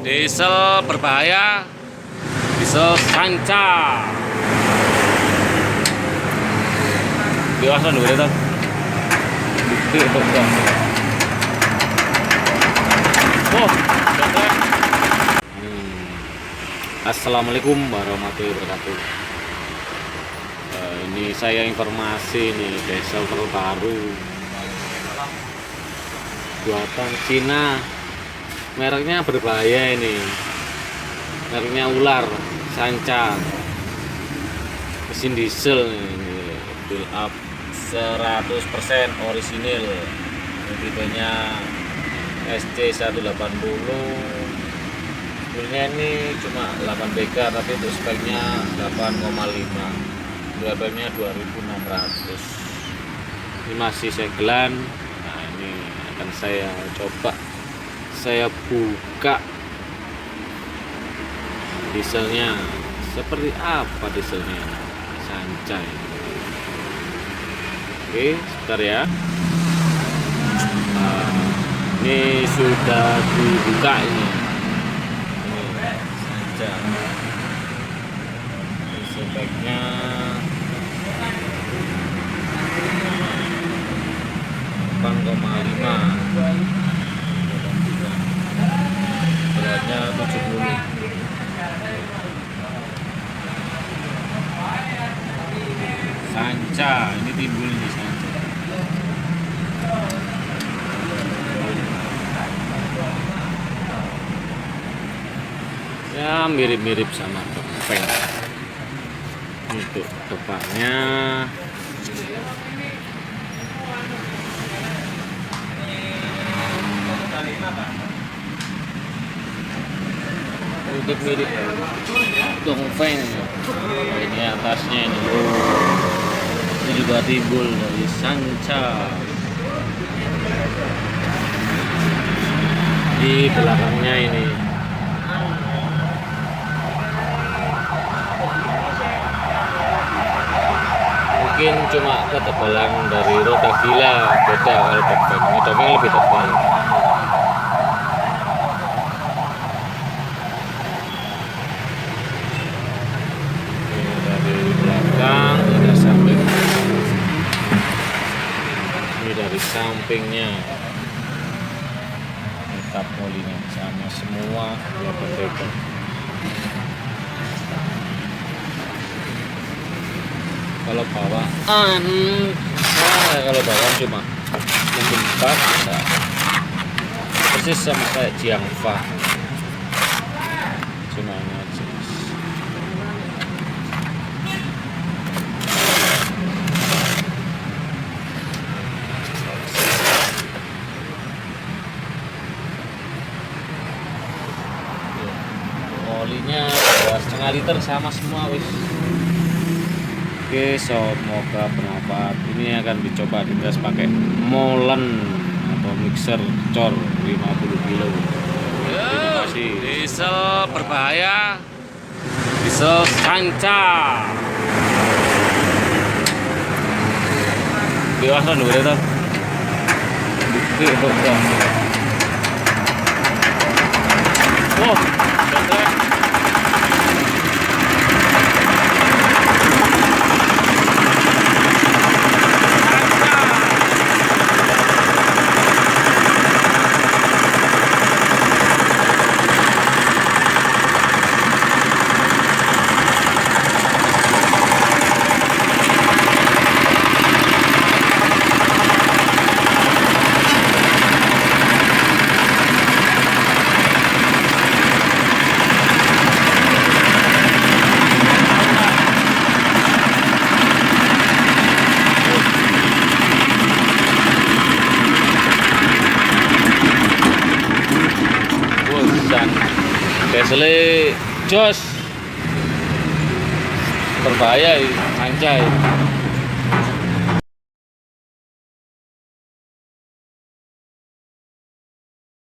Diesel berbahaya, diesel sanca. Biasa dulu itu. Oh, Assalamualaikum warahmatullahi wabarakatuh. Ini saya informasi nih, diesel terbaru buatan Cina. Mereknya berbahaya ini. Mereknya ular, sanca. Mesin diesel ini, build up 100% orisinil. Tipenya SC180. Sebenarnya ini cuma 8 BK, tapi untuk speknya 8,5. Harganya 2.600. Ini masih segelan. Nah, ini akan saya coba. Saya buka dieselnya seperti apa dieselnya sanca ini. Oke, sebentar ya. Ini sudah dibuka ini sanca. Ini speknya 8,5. Beratnya 70. Sanca, ini timbul di sanca. Ya, mirip-mirip sama topeng. Untuk depannya mirip dongfeng. Ini atasnya ini juga timbul dari sanca. Di belakangnya ini mungkin cuma ketebalan dari roda gila, beda kalau dongfeng. Ini dongfeng lebih tebal. Dari sampingnya tetap olinya sama semua ya, berbeda. Kalau bawaan kalau bawaan cuma mungkin 4 nah, persis sama kayak Jiangfa, cuma ini aja. Olinya 2,5 liter sama semua wis. Oke, semoga bermanfaat. Ini akan dicoba dites pakai molen atau mixer cor 50 kilo. Terima kasih. Diesel berbahaya, diesel sanca. Biasa dulu itu. Oh, diesel jos berbahaya, sanca.